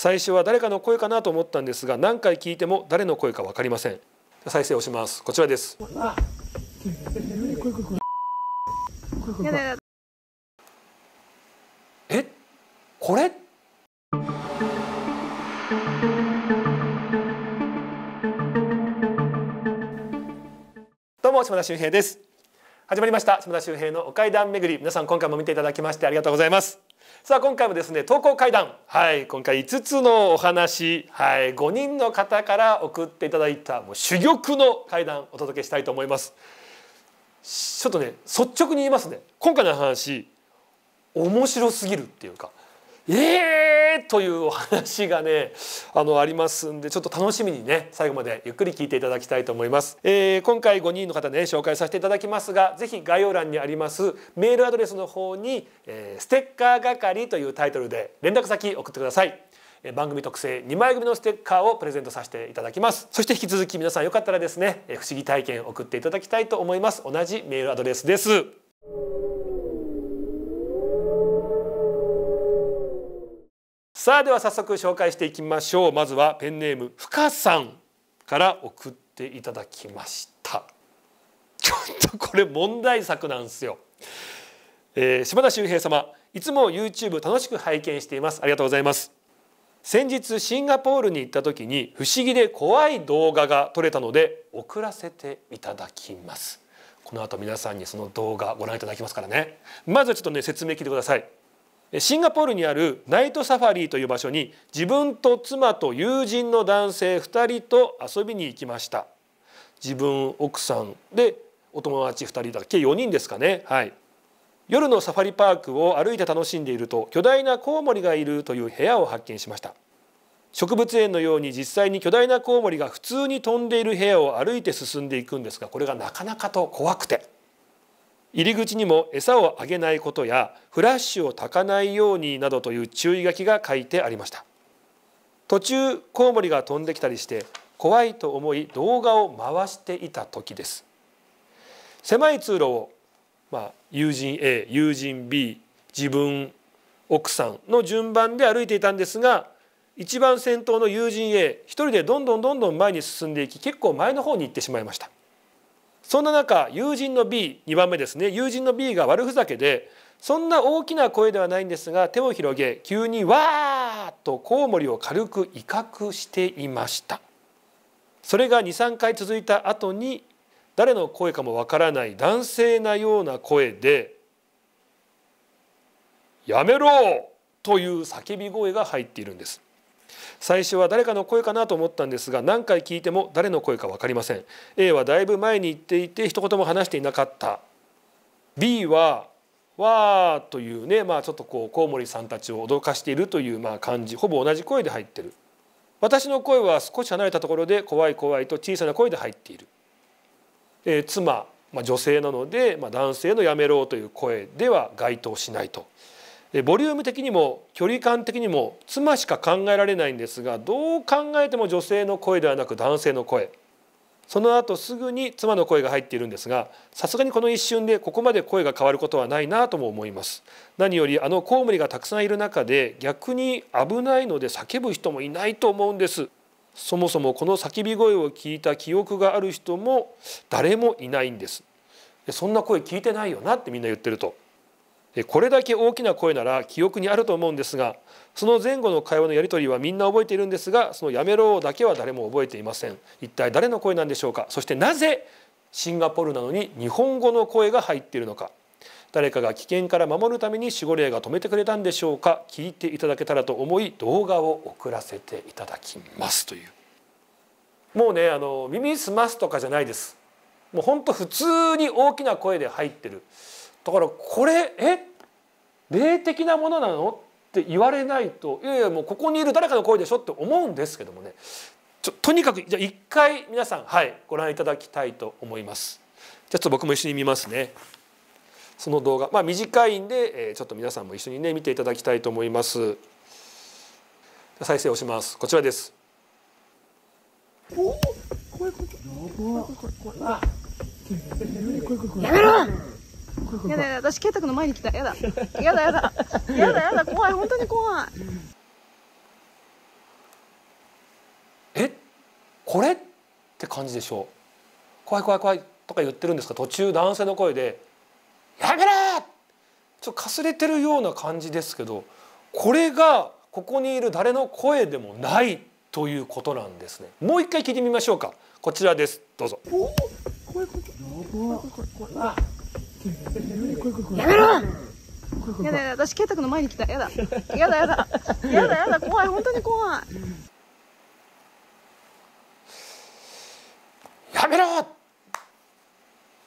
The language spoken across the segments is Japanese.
最初は誰かの声かなと思ったんですが、何回聞いても誰の声か分かりません。再生をします。こちらです。え、これ？どうも、島田秀平です。始まりました島田秀平のお階段巡り。皆さん今回も見ていただきましてありがとうございます。さあ今回もですね、投稿階段、今回5つのお話、5人の方から送っていただいたもう珠玉の階段お届けしたいと思います。ちょっとね、率直に言いますね、今回の話面白すぎるっていうか、というお話がねありますんで、ちょっと楽しみにね最後までゆっくり聞いていただきたいと思います。今回5人の方ね紹介させていただきますが、ぜひ概要欄にありますメールアドレスの方に、ステッカー係というタイトルで連絡先送ってください。番組特製2枚組のステッカーをプレゼントさせていただきます。そして引き続き皆さんよかったらですね、不思議体験送っていただきたいと思います。同じメールアドレスです。さあでは早速紹介していきましょう。まずはペンネームふかさんから送っていただきました。ちょっとこれ問題作なんですよ。島田秀平様、いつも YouTube 楽しく拝見しています。ありがとうございます。先日シンガポールに行った時に不思議で怖い動画が撮れたので送らせていただきます。この後皆さんにその動画ご覧いただきますからね。まずはちょっとね説明聞いてください。シンガポールにあるナイトサファリという場所に自分と妻と友人の男性2人と遊びに行きました。自分、奥さんでお友達2人だ、計4人ですかね。夜のサファリパークを歩いて楽しんでいると巨大なコウモリがいるという部屋を発見しました。植物園のように実際に巨大なコウモリが普通に飛んでいる部屋を歩いて進んでいくんですが、これがなかなかと怖くて、入り口にも餌をあげないことやフラッシュを焚かないようになどという注意書きが書いてありました。途中コウモリが飛んできたりして怖いと思い動画を回していた時です。狭い通路を、友人 A、友人 B、自分、奥さんの順番で歩いていたんですが、一番先頭の友人 A 一人でどんどん前に進んでいき、結構前の方に行ってしまいました。そんな中、友人の B、2番目ですね、友人の B が悪ふざけで、そんな大きな声ではないんですが手を広げ急にわーっとコウモリを軽く威嚇していました。それが 2,3 回続いた後に誰の声かもわからない男性なような声で「やめろ!」という叫び声が入っているんです。最初は誰かの声かなと思ったんですが、何回聞いても誰の声か分かりません。 A はだいぶ前に行っていて一言も話していなかった。 B はわーというね、ちょっとコウモリさんたちを脅かしているという感じ、ほぼ同じ声で入ってる。私の声は少し離れたところで怖い怖いと小さな声で入っている。妻、女性なので、男性のやめろという声では該当しないと。ボリューム的にも距離感的にも妻しか考えられないんですが、どう考えても女性の声ではなく男性の声。その後すぐに妻の声が入っているんですが、さすがにこの一瞬でここまで声が変わることはないなとも思います。何よりコウモリがたくさんいる中で逆に危ないので叫ぶ人もいないと思うんです。そもそもこの叫び声を聞いた記憶がある人も誰もいないんです。そんな声聞いてないよなってみんな言ってると。これだけ大きな声なら記憶にあると思うんですが、その前後の会話のやり取りはみんな覚えているんですが、そのやめろだけは誰も覚えていません。一体誰の声なんでしょうか。そしてなぜシンガポールなのに日本語の声が入っているのか。誰かが危険から守るために守護霊が止めてくれたんでしょうか。聞いていただけたらと思い動画を送らせていただきますという。もうね耳すますとかじゃないです。もう本当普通に大きな声で入ってる。だからこれ霊的なものなのって言われないと、いやいやもうここにいる誰かの声でしょって思うんですけどもね、とにかくじゃあ一回皆さんご覧いただきたいと思います。じゃあちょっと僕も一緒に見ますね。その動画短いんでちょっと皆さんも一緒にね見ていただきたいと思います。再生をします。こちらです。やめろ。やだやだ、私圭太君の前に来た。やだやだやだやだやだ、怖い、本当に怖い。これって感じでしょう。怖い怖い怖いとか言ってるんですが、途中男性の声でやめろ、ちょっとかすれてるような感じですけど、これがここにいる誰の声でもないということなんですね。もう一回聞いてみましょうか。こちらです。どうぞ。やめろ。やだやだ、私圭太君の前に来た。やだやだやだやだやだ、怖い、本当に怖い。やめろ。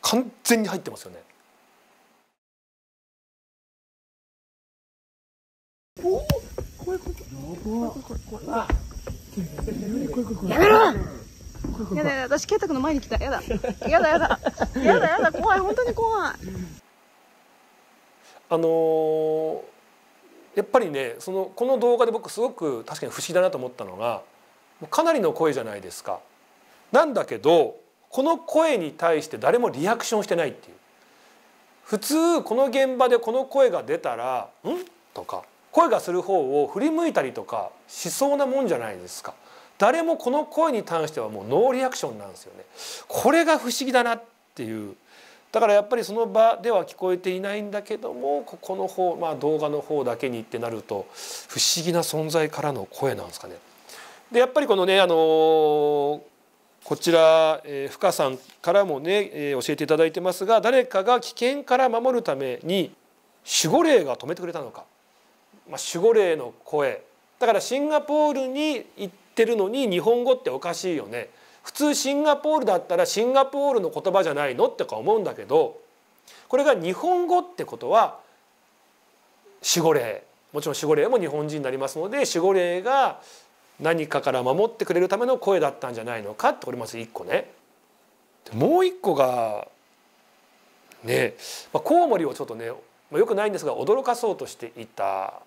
完全に入ってますよね。やめろ。やだやだ、私圭太君の前に来た。やだやだやだやだやだ、怖い、本当に怖い。やっぱりね、この動画で僕すごく確かに不思議だなと思ったのが、かなりの声じゃないですか。なんだけどこの声に対して誰もリアクションしてないっていう。普通この現場でこの声が出たら「ん?」とか声がする方を振り向いたりとかしそうなもんじゃないですか。誰もこの声に関してはもうノーリアクションなんですよね。これが不思議だなっていう。だからやっぱりその場では聞こえていないんだけども、ここの方、動画の方だけにってなると不思議な存在からの声なんですかね。でやっぱりこのねこちら、深さんからもね、教えていただいてますが、誰かが危険から守るために守護霊が止めてくれたのか、守護霊の声だからシンガポールに行ってるのに日本語っておかしいよね。普通シンガポールだったらシンガポールの言葉じゃないのってか思うんだけど、これが日本語ってことは守護霊、もちろん守護霊も日本人になりますので、守護霊が何かから守ってくれるための声だったんじゃないのかって、これまず一個ね。もう一個がね、コウモリをちょっとね、よくないんですが驚かそうとしていた。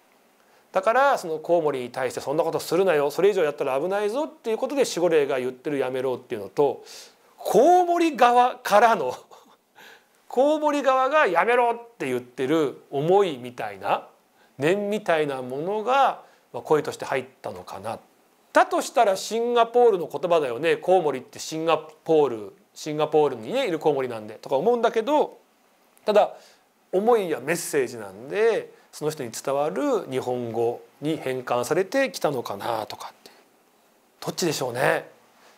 だからそのコウモリに対してそんなことするなよ、それ以上やったら危ないぞっていうことで守護霊が言ってるやめろっていうのと、コウモリ側からのコウモリ側がやめろって言ってる思いみたいな念みたいなものが声として入ったのかな。だとしたらシンガポールの言葉だよね、コウモリってシンガポールにねいるコウモリなんでとか思うんだけど、ただ思いやメッセージなんでその人に伝わる日本語に変換されてきたのかなとかって、どっちでしょうね。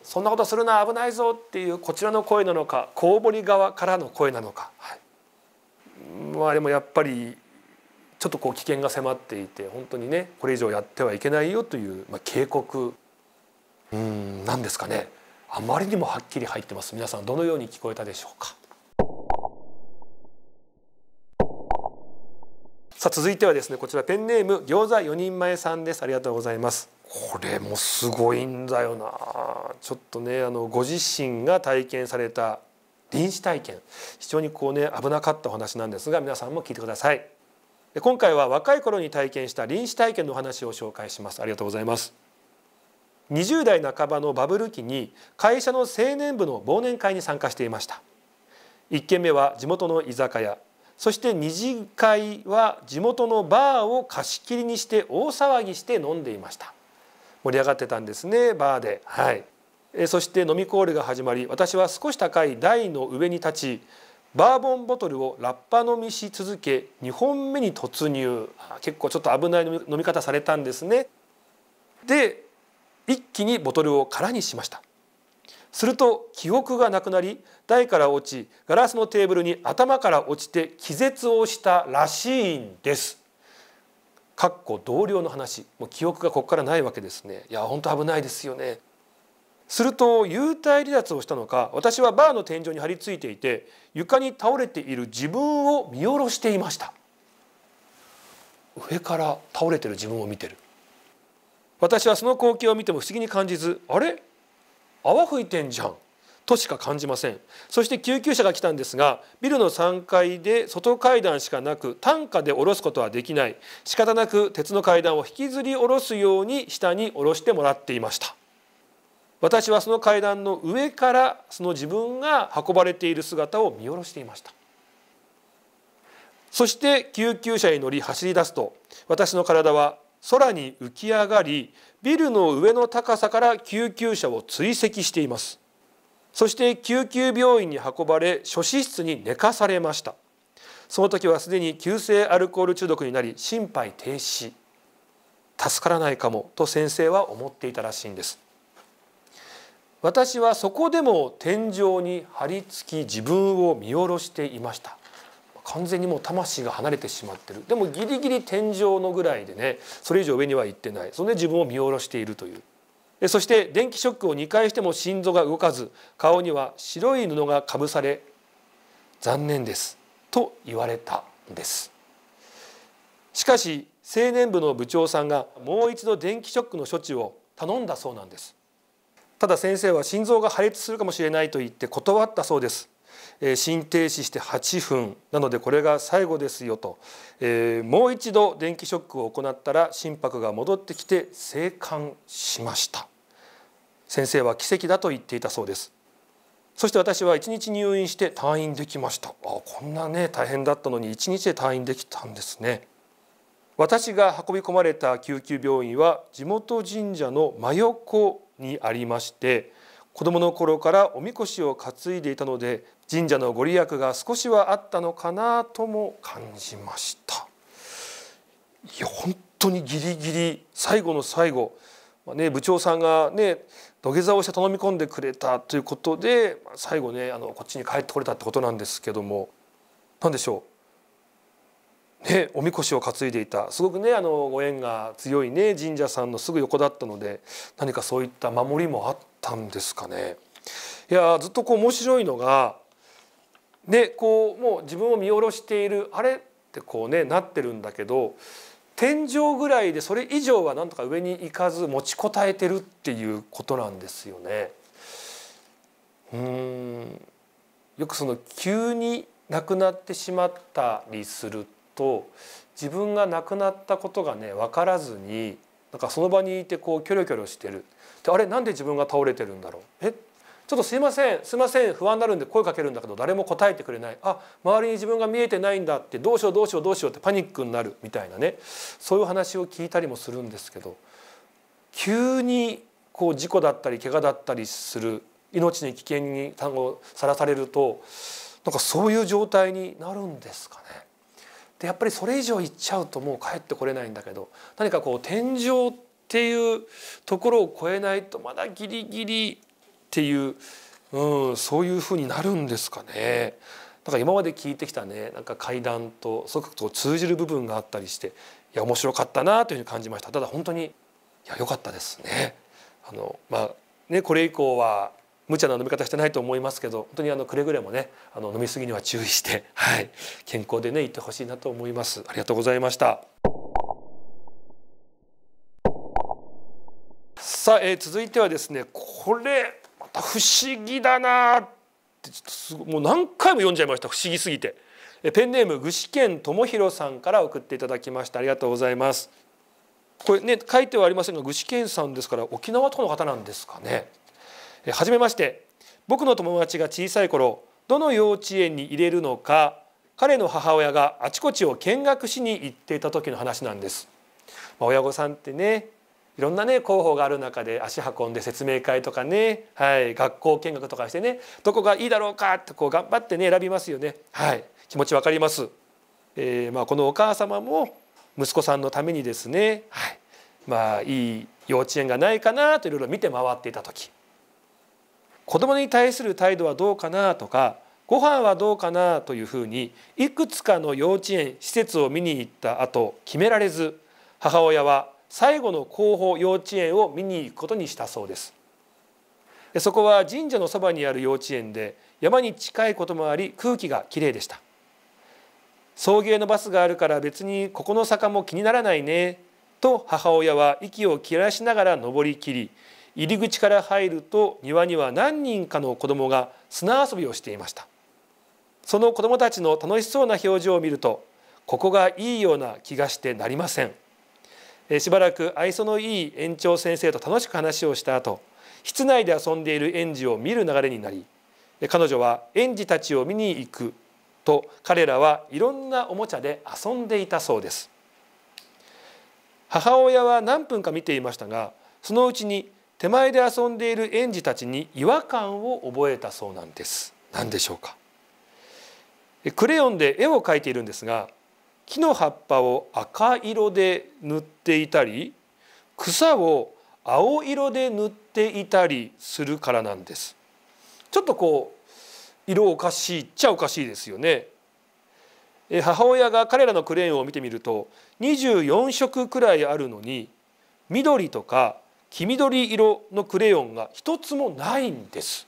そんなことするな危ないぞっていうこちらの声なのか、コウモリ側からの声なのか、でもやっぱりちょっと危険が迫っていて、本当にねこれ以上やってはいけないよという、警告なんですかね。あまりにもはっきり入ってます。皆さんどのように聞こえたでしょうか。さあ続いてはですね、こちらペンネーム餃子4人前さんです。ありがとうございます。これもすごいんだよな。ちょっとねご自身が体験された臨死体験、非常に危なかったお話なんですが、皆さんも聞いてください。今回は若い頃に体験した臨死体験の話を紹介します。ありがとうございます。20代半ばのバブル期に会社の青年部の忘年会に参加していました。1軒目は地元の居酒屋、そして2次会は地元のバーを貸し切りにして大騒ぎして飲んでいました。盛り上がってたんですね、バーで。そして飲みコールが始まり、私は少し高い台の上に立ち、バーボンボトルをラッパ飲みし続け2本目に突入。結構ちょっと危ない飲み方されたんですね。で一気にボトルを空にしました。すると記憶がなくなり、台から落ちガラスのテーブルに頭から落ちて気絶をしたらしいんです。かっこ同僚の話。もう記憶がここからないわけですね。いや本当危ないですよね。すると幽体離脱をしたのか、私はバーの天井に張り付いていて床に倒れている自分を見下ろしていました。上から倒れてる自分を見てる。私はその光景を見ても不思議に感じず、あれ泡吹いてんじゃんとしか感じません。そして救急車が来たんですが、ビルの3階で外階段しかなく担架で下ろすことはできない。仕方なく鉄の階段を引きずり下ろすように下に下ろしてもらっていました。私はその階段の上からその自分が運ばれている姿を見下ろしていました。そして救急車に乗り走り出すと、私の体は空に浮き上がり、ビルの上の高さから救急車を追跡しています。そして救急病院に運ばれ、処置室に寝かされました。その時はすでに急性アルコール中毒になり、心肺停止、助からないかもと先生は思っていたらしいんです。私はそこでも天井に張り付き、自分を見下ろしていました。完全にもう魂が離れてしまってる。でもギリギリ天井のぐらいでね、それ以上上には行ってない。それで自分を見下ろしているという。そして電気ショックを2回しても心臓が動かず、顔には白い布がかぶされ、残念ですと言われたんです。しかし青年部の部長さんがもう一度電気ショックの処置を頼んだそうなんです。ただ先生は心臓が破裂するかもしれないと言って断ったそうです。心停止して8分なのでこれが最後ですよと、もう一度電気ショックを行ったら心拍が戻ってきて生還しました。先生は奇跡だと言っていたそうです。そして私は1日入院して退院できました。こんなね大変だったのに1日で退院できたんですね。私が運び込まれた救急病院は地元神社の真横にありまして、子どもの頃からおみこしを担いでいたので神社のご利益が少しはあったのかなとも感じました。いや本当にギリギリ最後の最後、部長さんがね土下座をして頼み込んでくれたということで最後ねこっちに帰ってこれたってことなんですけども、何でしょうね、おみこしを担いでいたすごくねご縁が強いね神社さんのすぐ横だったので、何かそういった守りもあったんですかね。いやずっと面白いのがね、もう自分を見下ろしているあれってなってるんだけど、天井ぐらいでそれ以上はなんとか上に行かず持ちこたえてるっていうことなんですよね。よく急に亡くなってしまったりすると自分が亡くなったことがね分からずにその場にいてキョロキョロしてる。であれなんで自分が倒れてるんだろう、ちょっとすいません不安になるんで声かけるんだけど誰も答えてくれない、周りに自分が見えてないんだってどうしようってパニックになるみたいなね、そういう話を聞いたりもするんですけど、急に事故だったり怪我だったりする、命に危険にさらされるとそういう状態になるんですかね。でやっぱりそれ以上行っちゃうともう帰ってこれないんだけど、何か天井っていうところを越えないとまだギリギリっていう、そういうふうになるんですかね。今まで聞いてきたね怪談とすごく通じる部分があったりして、いや面白かったなというふうに感じました。ただ本当に良かったですね。これ以降は無茶な飲み方してないと思いますけど、本当にくれぐれもね飲み過ぎには注意して、健康でねいってほしいなと思います。ありがとうございました。さあ、続いてはですね、これまた不思議だなってもう何回も読んじゃいました。不思議すぎて。ペンネーム具志堅智弘さんから送っていただきました。ありがとうございます。これね書いてはありませんが具志堅さんですから沖縄とかの方なんですかね。はじめまして。僕の友達が小さい頃どの幼稚園に入れるのか彼の母親があちこちを見学しに行っていた時の話なんです。親御さんってねいろんなね候補がある中で足運んで説明会とかね、学校見学とかしてねどこがいいだろうかって頑張ってね選びますよね。気持ちわかります。このお母様も息子さんのためにですね、いい幼稚園がないかなといろいろ見て回っていた時、子どもに対する態度はどうかなとかご飯はどうかなというふうにいくつかの幼稚園施設を見に行った後決められず、母親は最後の候補幼稚園を見に行くことにしたそうです。そこは神社のそばにある幼稚園で山に近いこともあり空気がきれいでした。送迎のバスがあるから別にここの坂も気にならないねと母親は息を切らしながら登りきり、入り口から入ると庭には何人かの子どもが砂遊びをしていました。その子どもたちの楽しそうな表情を見るとここがいいような気がしてなりません。しばらく愛想のいい園長先生と楽しく話をした後、室内で遊んでいる園児を見る流れになり、彼女は園児たちを見に行くと彼らはいろんなおもちゃで遊んでいたそうです。母親は何分か見ていましたが、そのうちに手前で遊んでいる園児たちに違和感を覚えたそうなんです。何でしょうか。クレヨンで絵を描いているんですが、木の葉っぱを赤色で塗っていたり、草を青色で塗っていたりするからなんです。ちょっとこう色おかしいっちゃおかしいですよね。母親が彼らのクレヨンを見てみると、24色くらいあるのに緑とか黄緑色のクレヨンが一つもないんです。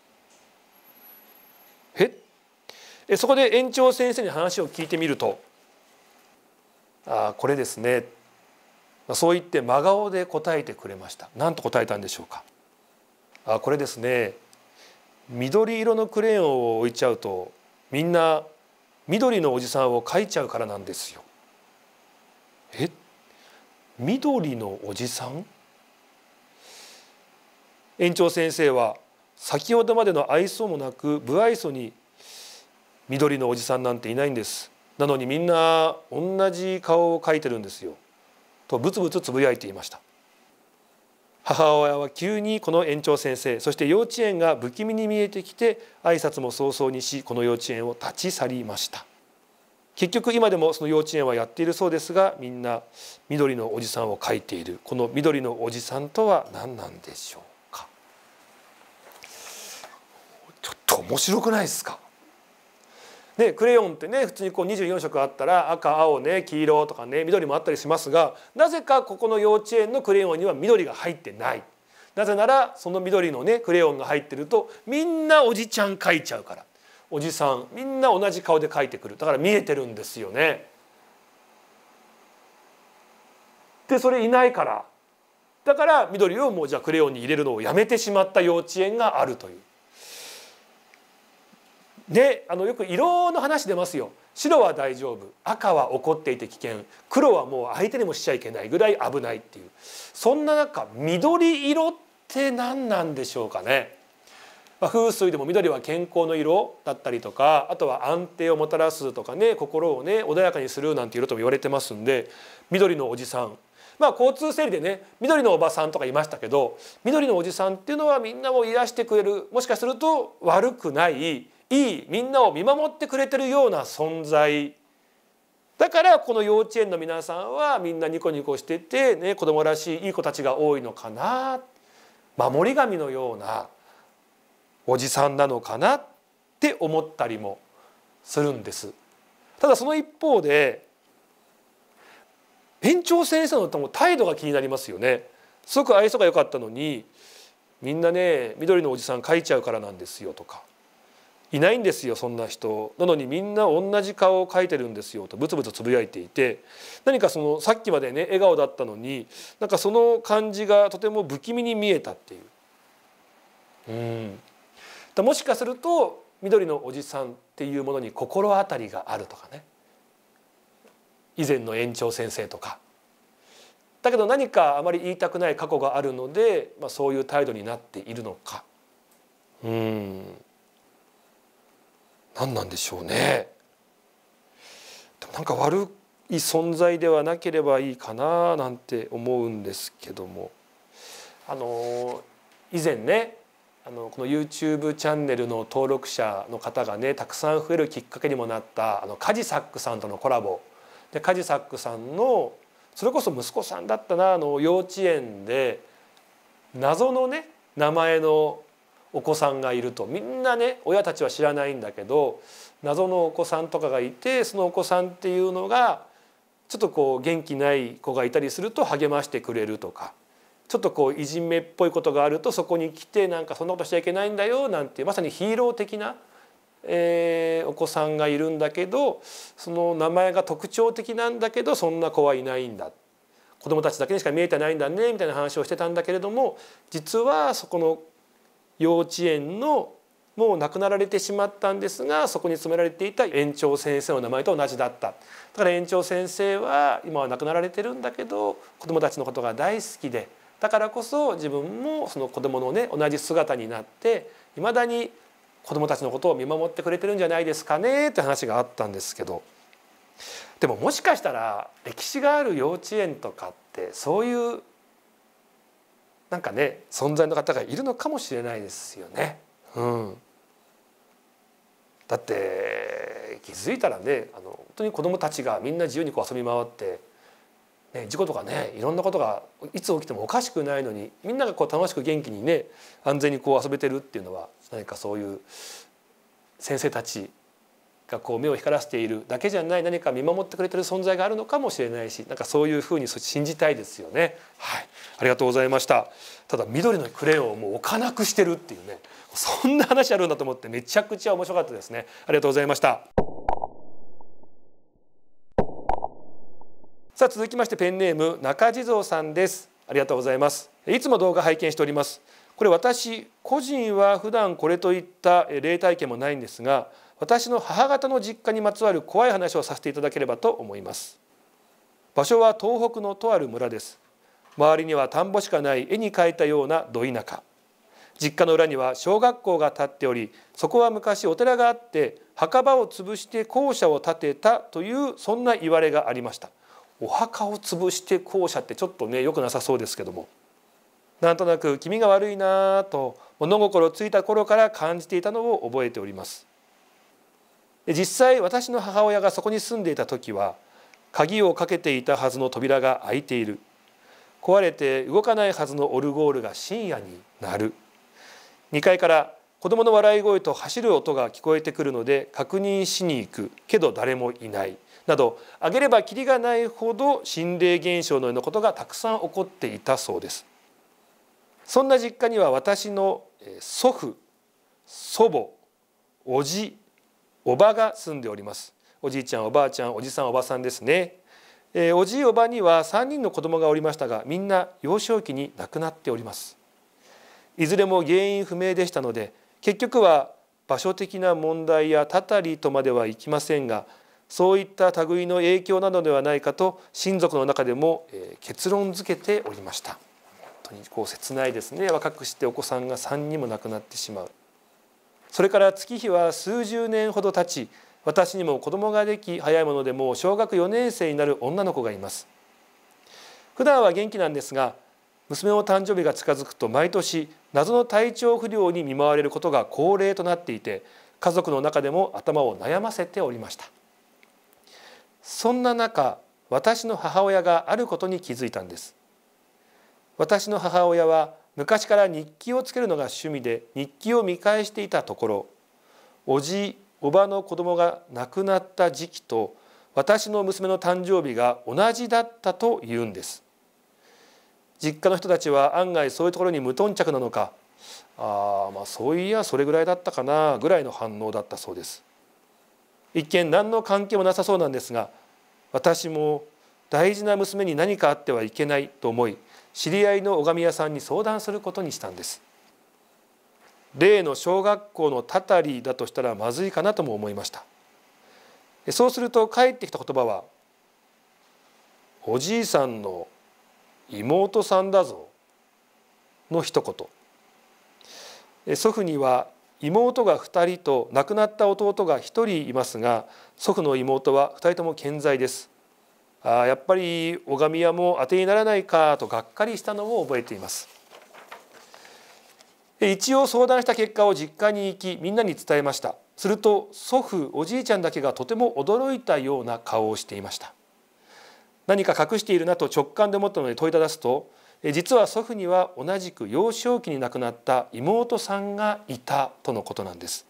そこで園長先生に話を聞いてみると、これですね、そう言って真顔で答えてくれました。何と答えたんでしょうか。これですね、緑色のクレヨンを置いちゃうとみんな緑のおじさんを描いちゃうからなんですよ。緑のおじさん？園長先生は先ほどまでの愛想もなく不愛想に、緑のおじさんなんていないんです。なのにみんな同じ顔を描いてるんですよ。とブツブツつぶやいていました。母親は急にこの園長先生、そして幼稚園が不気味に見えてきて、挨拶も早々にし、この幼稚園を立ち去りました。結局今でもその幼稚園はやっているそうですが、みんな緑のおじさんを描いている。この緑のおじさんとは何なんでしょうか。ちょっと面白くないですか。ね、クレヨンってね、普通にこう24色あったら赤、青ね、黄色とかね、緑もあったりしますが、なぜかここの幼稚園のクレヨンには緑が入ってない。なぜならその緑のねクレヨンが入ってるとみんなおじちゃん描いちゃうから、おじさんみんな同じ顔で描いてくる。だから見えてるんですよね。でそれいないから、だから緑をもうじゃあクレヨンに入れるのをやめてしまった幼稚園があるという。でよく色の話出ますよ。白は大丈夫、赤は怒っていて危険、黒はもう相手にもしちゃいけないぐらい危ないっていう、そんな中緑色って何なんでしょうかね。風水でも緑は健康の色だったりとか、あとは安定をもたらすとかね、心をね穏やかにするなんて色とも言われてますんで、緑のおじさん、交通整理でね緑のおばさんとかいましたけど、緑のおじさんっていうのはみんなを癒してくれる、もしかすると悪くないいい、みんなを見守ってくれてるような存在だから、この幼稚園の皆さんはみんなニコニコしててね、子供らしいいい子たちが多いのかな、守り神のようなおじさんなのかなって思ったりもするんです。ただその一方で園長先生の態度が気になりますよね。すごく愛想が良かったのに、みんなね緑のおじさん描いちゃうからなんですよとか、いないんですよそんな人、なのにみんな同じ顔を描いてるんですよとブツブツつぶやいていて、何かそのさっきまでね笑顔だったのに、なんかその感じがとても不気味に見えたっていう。もしかすると緑のおじさんっていうものに心当たりがあるとかね、以前の園長先生とかだけど何かあまり言いたくない過去があるので、そういう態度になっているのか、何なんでしょうね。でもなんか悪い存在ではなければいいかななんて思うんですけども、以前ねこの YouTube チャンネルの登録者の方がねたくさん増えるきっかけにもなったカジサックさんとのコラボで、カジサックさんのそれこそ息子さんだったな、幼稚園で謎のね名前のお子さんがいると、みんなね親たちは知らないんだけど謎のお子さんとかがいて、そのお子さんっていうのがちょっとこう元気ない子がいたりすると励ましてくれるとか、ちょっとこういじめっぽいことがあるとそこに来てなんかそんなことしちゃいけないんだよなんて、まさにヒーロー的な、お子さんがいるんだけど、その名前が特徴的なんだけどそんな子はいないんだ、子どもたちだけにしか見えてないんだねみたいな話をしてたんだけれども、実はそこの幼稚園のもう亡くなられてしまったんですが、そこに詰められていた園長先生の名前と同じだった。だから園長先生は今は亡くなられてるんだけど子どもたちのことが大好きで、だからこそ自分もその子どものね同じ姿になっていまだに子どもたちのことを見守ってくれてるんじゃないですかねって話があったんですけど、でももしかしたら歴史がある幼稚園とかってそういうなんかね存在の方がいるのかもしれないですよね。だって気づいたらね本当に子どもたちがみんな自由に遊び回って、ね、事故とかねいろんなことがいつ起きてもおかしくないのにみんなが楽しく元気にね安全に遊べてるっていうのは何かそういう先生たちが目を光らせているだけじゃない何か見守ってくれてる存在があるのかもしれないし、なんかそういうふうに信じたいですよね。はい、ありがとうございました。ただ緑のクレヨンをもう置かなくしてるっていうね、そんな話あるんだと思ってめちゃくちゃ面白かったですね。ありがとうございました。さあ続きましてペンネーム中地蔵さんです。ありがとうございます。いつも動画拝見しております。これ私個人は普段これといった霊体験もないんですが、私の母方の実家にまつわる怖い話をさせていただければと思います。場所は東北のとある村です。周りには田んぼしかない絵に描いたようなど田舎。実家の裏には小学校が建っており、そこは昔お寺があって墓場を潰して校舎を建てたというそんな言われがありました。お墓を潰して校舎ってちょっとねよくなさそうですけども、なんとなく気味が悪いなと物心ついた頃から感じていたのを覚えております。実際私の母親がそこに住んでいた時は鍵をかけていたはずの扉が開いている、壊れて動かないはずのオルゴールが深夜に鳴る、2階から子供の笑い声と走る音が聞こえてくるので確認しに行くけど誰もいないなど、挙げればきりがないほど心霊現象のようなことがたくさん起こっていたそうです。そんな実家には私の祖父、祖母、おじ、おばが住んでおります。おじいちゃん、おばあちゃん、おじさん、おばさんですね。おじいおばには3人の子供がおりましたが、みんな幼少期に亡くなっております。いずれも原因不明でしたので、結局は場所的な問題やたたりとまではいきませんが、そういった類の影響などではないかと親族の中でも結論付けておりました。本当に切ないですね。若くしてお子さんが3人も亡くなってしまう。それから月日は数十年ほど経ち、私にも子供ができ、早いものでもう小学4年生になる女の子がいます。普段は元気なんですが、娘の誕生日が近づくと毎年謎の体調不良に見舞われることが恒例となっていて、家族の中でも頭を悩ませておりました。そんな中、私の母親があることに気づいたんです。私の母親は昔から日記をつけるのが趣味で日記を見返していたところ、おじおばの子供が亡くなった時期と私の娘の誕生日が同じだったというんです。実家の人たちは案外そういうところに無頓着なのか、そういやそれぐらいだったかなぐらいの反応だったそうです。一見何の関係もなさそうなんですが、私も大事な娘に何かあってはいけないと思い、知り合いの拝み屋さんに相談することにしたんです。例の小学校のたたりだとしたらまずいかなとも思いました。そうすると返ってきた言葉は、おじいさんの妹さんだぞの一言。祖父には妹が2人と亡くなった弟が1人いますが、祖父の妹は2人とも健在です。やっぱり拝み屋も当てにならないかとがっかりしたのを覚えています。一応相談した結果を実家に行きみんなに伝えました。すると祖父おじいちゃんだけがとても驚いたような顔をしていました。何か隠しているなと直感で思ったので問いただすと、実は祖父には同じく幼少期に亡くなった妹さんがいたとのことなんです。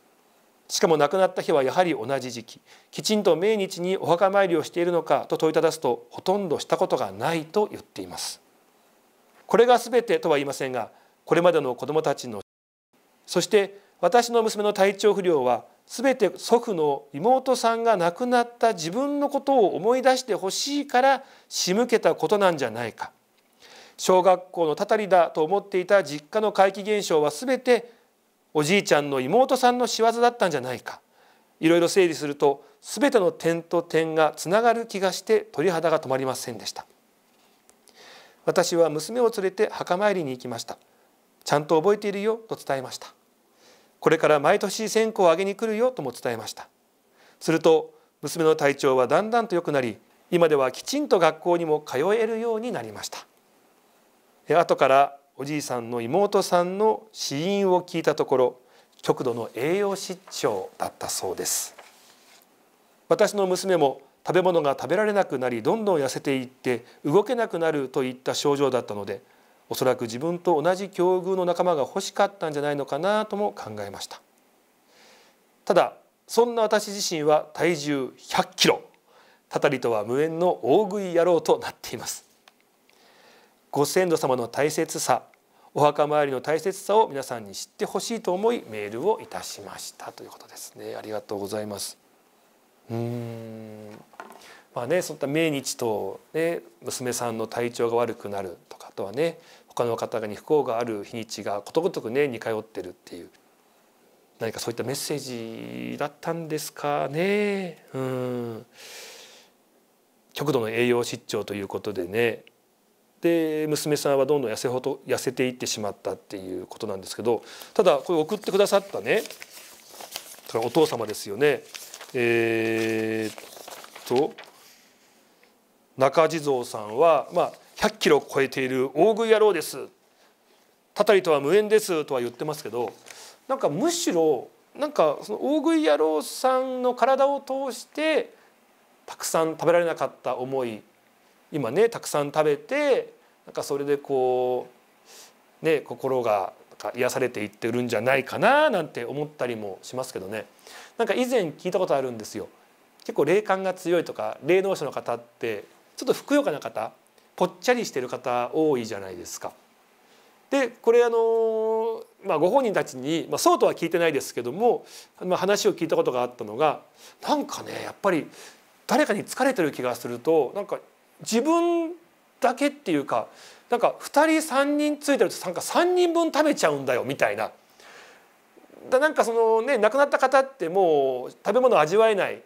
しかも亡くなった日はやはり同じ時期、きちんと命日にお墓参りをしているのかと問いただすと、ほとんどしたことがないと言っています。これが全てとは言いませんが、これまでの子どもたちの、そして私の娘の体調不良は全て祖父の妹さんが亡くなった自分のことを思い出してほしいから仕向けたことなんじゃないか。小学校のたたりだと思っていた実家の怪奇現象は全ておじいちゃんの妹さんの仕業だったんじゃないか。いろいろ整理すると全ての点と点がつながる気がして鳥肌が止まりませんでした。私は娘を連れて墓参りに行きました。ちゃんと覚えているよと伝えました。これから毎年線香をあげに来るよとも伝えました。すると娘の体調はだんだんと良くなり、今ではきちんと学校にも通えるようになりました。後からおじいさんの妹さんの死因を聞いたところ、極度の栄養失調だったそうです。私の娘も食べ物が食べられなくなり、どんどん痩せていって動けなくなるといった症状だったので、おそらく自分と同じ境遇の仲間が欲しかったんじゃないのかなとも考えました。ただそんな私自身は体重100キロ、たたりとは無縁の大食い野郎となっています。ご先祖様の大切さ、お墓参りの大切さを皆さんに知ってほしいと思いメールをいたしましたということですね。ありがとうございます。まあね、そういった命日と、ね、娘さんの体調が悪くなるとか、あとはね、他の方に不幸がある日にちがことごとくね似通ってるっていう、何かそういったメッセージだったんですかね。極度の栄養失調ということでね、で娘さんはどんどん痩せていってしまったっていうことなんですけど、ただこれ送ってくださったねお父様ですよね。中地蔵さんは、100キロ超えている大食い野郎です、たたりとは無縁ですとは言ってますけど、なんかむしろなんかその大食い野郎さんの体を通してたくさん食べられなかった思い、今ねたくさん食べて、なんかそれでこうね心が癒されていってるんじゃないかななんて思ったりもしますけどね。なんか以前聞いたことあるんですよ。結構霊感が強いとか霊能者の方ってちょっとふくよかな方、ぽっちゃりしてる方多いじゃないですか。でこれご本人たちに、そうとは聞いてないですけども、話を聞いたことがあったのが、なんかねやっぱり誰かに疲れてる気がすると、なんか自分だけっていうか、なんか2人3人ついてるとなんか3人分食べちゃうんだよみたいな。なんかそのね亡くなった方ってもう食べ物を味わえない。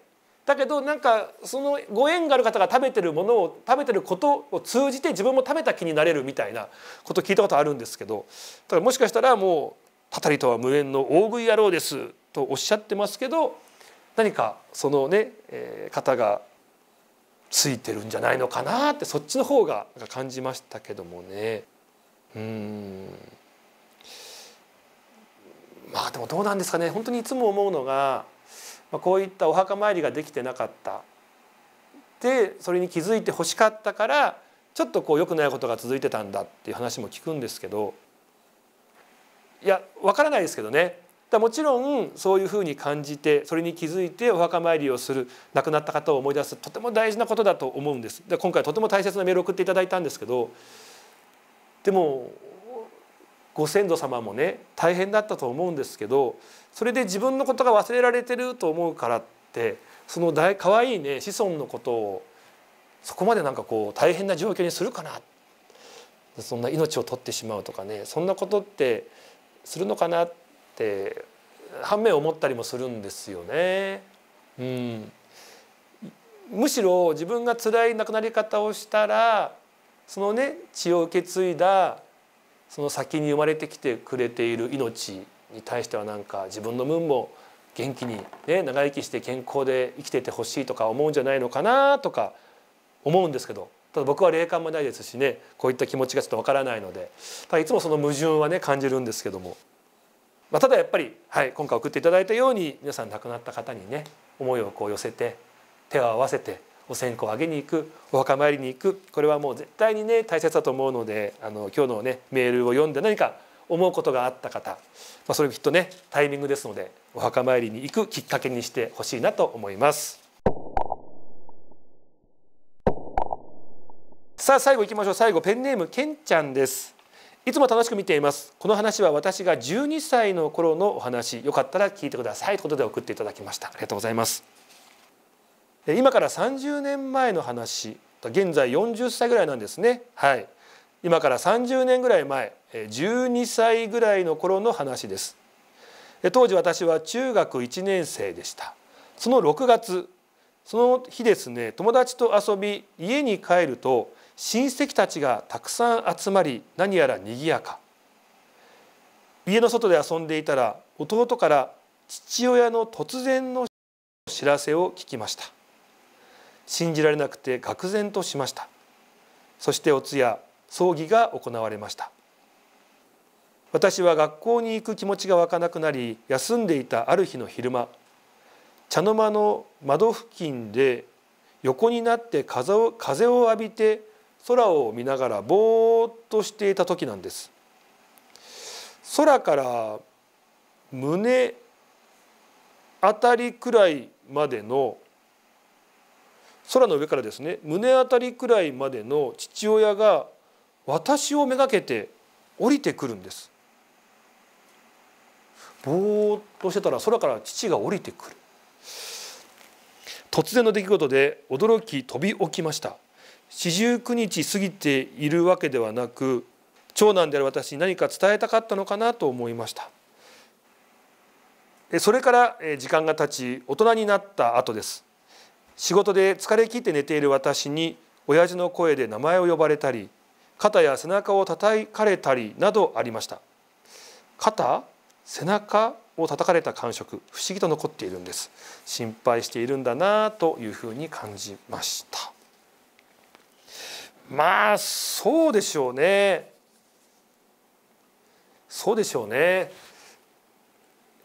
だけどなんかそのご縁がある方が食べてるものを食べてることを通じて自分も食べた気になれるみたいなことを聞いたことあるんですけど、だからもしかしたらもうたたりとは無縁の大食い野郎ですとおっしゃってますけど、何かそのね、方がついてるんじゃないのかなって、そっちの方が感じましたけどもね。でもどうなんですかね。本当にいつも思うのが、こういったお墓参りができてなかった、でそれに気づいてほしかったからちょっとこう良くないことが続いてたんだっていう話も聞くんですけど、いや分からないですけどね。もちろんそういうふうに感じてそれに気づいてお墓参りをする、亡くなった方を思い出す、とても大事なことだと思うんです。で今回とても大切なメールを送っていただいたんですけど、でもご先祖様もね大変だったと思うんですけど、それで自分のことが忘れられてると思うからって、その可愛いね子孫のことをそこまでなんかこう大変な状況にするかな、そんな命を取ってしまうとかね、そんなことってするのかなって反面思ったりもするんですよね。むしろ自分が辛い亡くなり方をしたら、そのね血を受け継いだその先に生まれてきてくれている命に対しては、なんか自分の分も元気にね長生きして健康で生きていてほしいとか思うんじゃないのかなとか思うんですけど、ただ僕は霊感もないですしね、こういった気持ちがちょっとわからないので、ただいつもその矛盾はね感じるんですけども、ただやっぱり、今回送っていただいたように皆さん亡くなった方にね思いをこう寄せて手を合わせてお線香をあげに行く、お墓参りに行く、これはもう絶対にね大切だと思うので、今日のねメールを読んで何か思うことがあった方、それきっとねタイミングですのでお墓参りに行くきっかけにしてほしいなと思います。さあ最後いきましょう。最後ペンネームけんちゃんです。いつも楽しく見ています。この話は私が12歳の頃のお話、よかったら聞いてくださいということで送っていただきました。ありがとうございます。今から30年前の話、現在40歳ぐらいなんですね。今から30年ぐらい前、12歳ぐらいの頃の話です。当時私は中学1年生でした。その6月、その日ですね、友達と遊び家に帰ると親戚たちがたくさん集まり、何やらにぎやか。家の外で遊んでいたら弟から父親の突然の知らせを聞きました。信じられなくて愕然としました。そしてお通夜、葬儀が行われました。私は学校に行く気持ちが湧かなくなり、休んでいたある日の昼間、茶の間の窓付近で横になって風を浴びて空を見ながらぼーっとしていた時なんです。空から胸あたりくらいまでの、空の上からですね、胸あたりくらいまでの父親が私をめがけて降りてくるんです。ぼーっとしてたら空から父が降りてくる。突然の出来事で驚き飛び起きました。49日過ぎているわけではなく、長男である私に何か伝えたかったのかなと思いました。それから時間が経ち、大人になった後です。仕事で疲れ切って寝ている私に親父の声で名前を呼ばれたり、肩や背中を叩かれたりなどありました。肩、背中を叩かれた感触、不思議と残っているんです。心配しているんだなというふうに感じました。まあそうでしょうね。そうでしょうね。やっ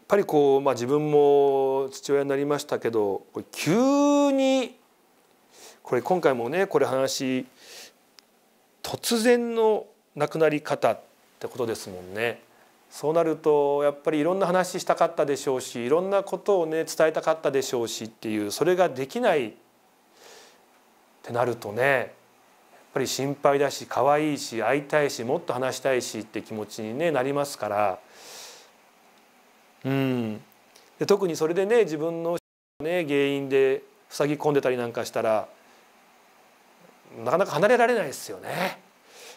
ぱりこう、自分も父親になりましたけど、急に今回もね、話突然の亡くなり方ってことですもんね。そうなるとやっぱりいろんな話したかったでしょうし、いろんなことをね伝えたかったでしょうしっていう、それができないってなるとね、やっぱり心配だし、可愛いし、会いたいし、もっと話したいしって気持ちに、なりますから、で特にそれでね、自分の、原因で塞ぎ込んでたりなんかしたらなかなか離れられないですよね。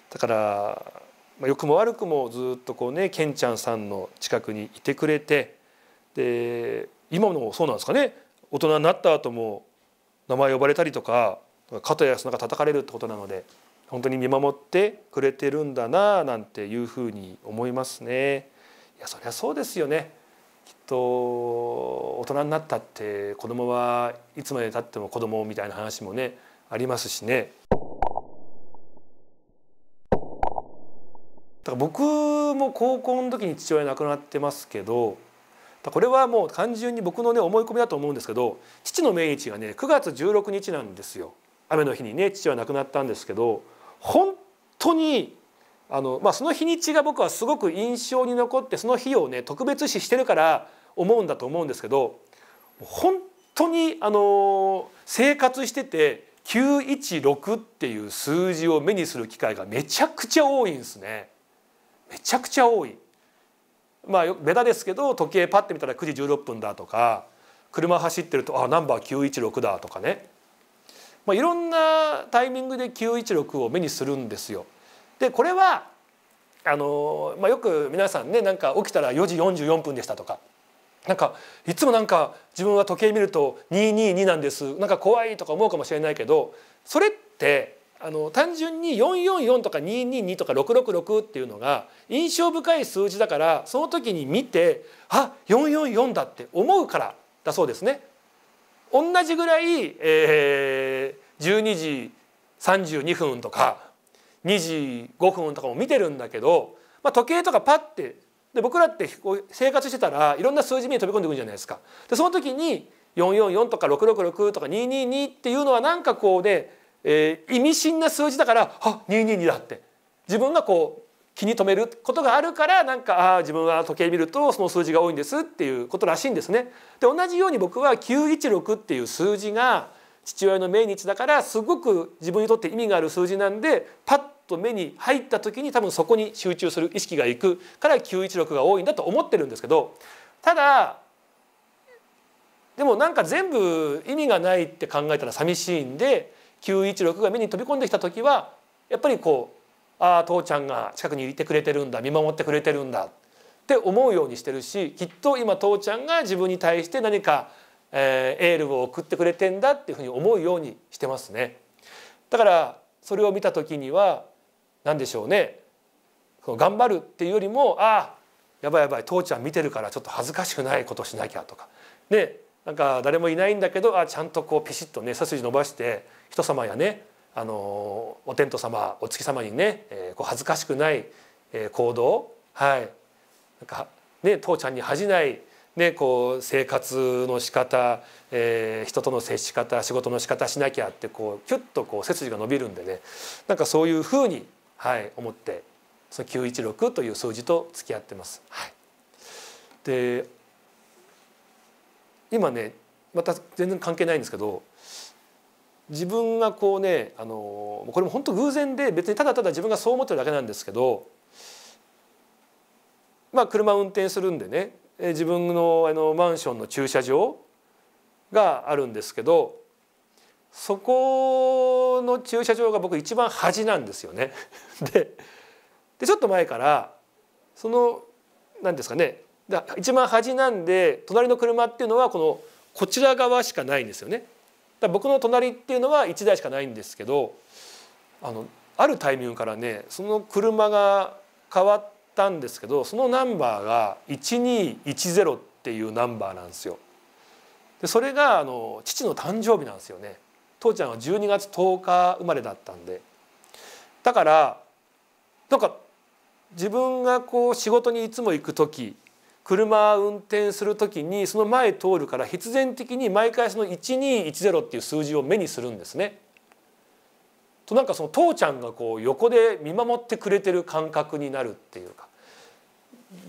だから良くも悪くもずっとケンちゃんさんの近くにいてくれて、で今もそうなんですかね、大人になった後も名前呼ばれたりとか肩や背中叩かれるってことなので、本当に見守ってくれてるんだななんていうふうに思いますね。いやそりゃそうですよね。きっと大人になったって子供はいつまでたっても子供みたいな話もねありますしね。だから僕も高校の時に父親亡くなってますけど、これはもう単純に僕の思い込みだと思うんですけど、父の命日が9月16日なんですよ。雨の日に父は亡くなったんですけど、本当にその日にちが僕はすごく印象に残って、その日を特別視してるから思うんだと思うんですけど、本当に生活してて916っていう数字を目にする機会がめちゃくちゃ多いんですね。めちゃくちゃ多い。ベタですけど、時計パッて見たら9時16分だとか、車走ってるとナンバー916だとかね、いろんなタイミングで916を目にするんですよ。でこれはよく皆さんね、起きたら4時44分でしたとか、いつも自分は時計見ると222なんです、怖いとか思うかもしれないけど、それって単純に444とか222とか666っていうのが印象深い数字だから、その時に見て444だって思うからだそうですね。同じぐらい、12時32分とか2時5分とかも見てるんだけど、時計とかパッてで僕らって生活してたらいろんな数字目に飛び込んでくるじゃないですか。でその時に444とか666とか222っていうのは意味深な数字だから222だって自分が気に留めることがあるから、自分は時計見るとその数字が多いんですっていうことらしいんですね。で同じように僕は916っていう数字が父親の命日だからすごく自分にとって意味がある数字なんで、パッと目に入った時に多分そこに集中する意識がいくから916が多いんだと思ってるんですけど、ただでも全部意味がないって考えたら寂しいんで、916が目に飛び込んできた時はやっぱり父ちゃんが近くにいてくれてるんだ、見守ってくれてるんだって思うようにしてるし、きっと今父ちゃんが自分に対して何かエールを送ってくれてんだっていうふうに思うようにしてますね。だからそれを見た時には何でしょうね、頑張るっていうよりもやばい父ちゃん見てるからちょっと恥ずかしくないことしなきゃとかね、なんか誰もいないんだけどちゃんとこうピシッとね背筋伸ばして人様やねお天道様お月様にね、こう恥ずかしくない、行動、はい、なんかね父ちゃんに恥じないね、こう生活の仕方、人との接し方仕事の仕方しなきゃってこうキュッとこう背筋が伸びるんでねなんかそういうふうに、はい、思ってその916という数字と付き合ってます。はい、で今ねまた全然関係ないんですけど自分がこうねこれも本当偶然で別にただただ自分がそう思ってるだけなんですけどまあ車を運転するんでね自分のマンションの駐車場があるんですけどそこの駐車場が僕一番端なんですよね。でちょっと前からその何ですかね一番端なんで隣の車っていうのはこちら側しかないんですよね。だから僕の隣っていうのは1台しかないんですけどあるタイミングからねその車が変わったんですけどそのナンバーが1210っていうナンバーなんですよ。でそれが父の誕生日なんですよね。父ちゃんは12月10日生まれだったんでだからなんか自分がこう仕事にいつも行く時車運転する時にその前通るから必然的に毎回その1210っていう数字を目にするんですね。となんかその父ちゃんがこう横で見守ってくれてる感覚になるっていうか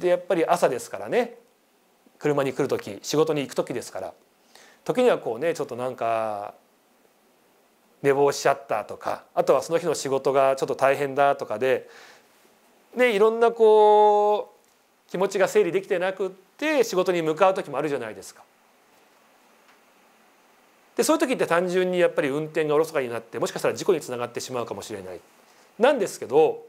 でやっぱり朝ですからね車に来る時仕事に行く時ですから時にはこうねちょっとなんか寝坊しちゃったとかあとはその日の仕事がちょっと大変だとかで、ね、いろんなこう気持ちが整理できてなくって仕事に向かう時もあるじゃないですか。でそういう時って単純にやっぱり運転がおろそかになってもしかしたら事故につながってしまうかもしれないなんですけど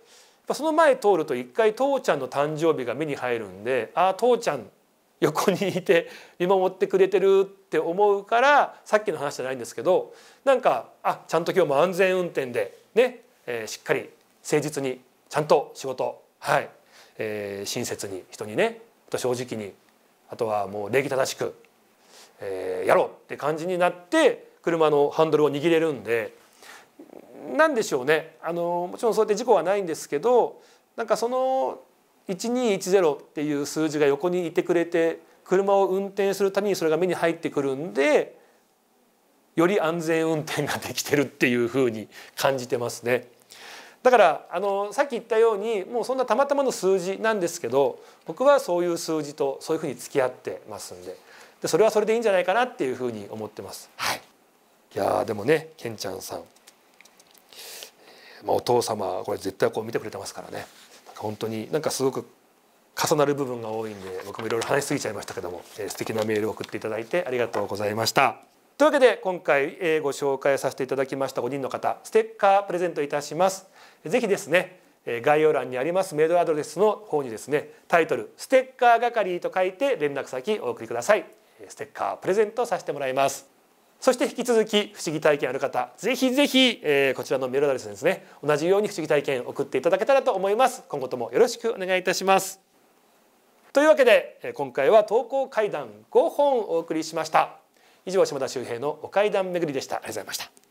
その前通ると一回父ちゃんの誕生日が目に入るんで父ちゃん横にいて見守ってくれてるって思うからさっきの話じゃないんですけどなんかちゃんと今日も安全運転でね、しっかり誠実にちゃんと仕事はい、親切に人にね正直にあとはもう礼儀正しくやろうって感じになって車のハンドルを握れるんでなんでしょうねもちろんそうやって事故はないんですけどなんかその1210っていう数字が横にいてくれて車を運転するためにそれが目に入ってくるんでより安全運転ができてるっていうふうに感じてますね。だからさっき言ったようにもうそんなたまたまの数字なんですけど僕はそういう数字とそういうふうに付き合ってますんでそれはそれでいいんじゃないかなっていうふうに思ってます。はい、いやでもねケンちゃんさん、お父様これ絶対こう見てくれてますからね本当になんかすごく重なる部分が多いんで僕もいろいろ話しすぎちゃいましたけども、素敵なメールを送っていただいてありがとうございました。というわけで今回ご紹介させていただきました5人の方ステッカープレゼントいたします。ぜひですね概要欄にありますメールアドレスの方にですねタイトルステッカー係と書いて連絡先お送りください。ステッカープレゼントさせてもらいます。そして引き続き不思議体験ある方ぜひぜひこちらのメールアドレスですね同じように不思議体験送っていただけたらと思います。今後ともよろしくお願いいたします。というわけで今回は投稿怪談5本お送りしました。以上島田秀平のお怪談巡りでした。ありがとうございました。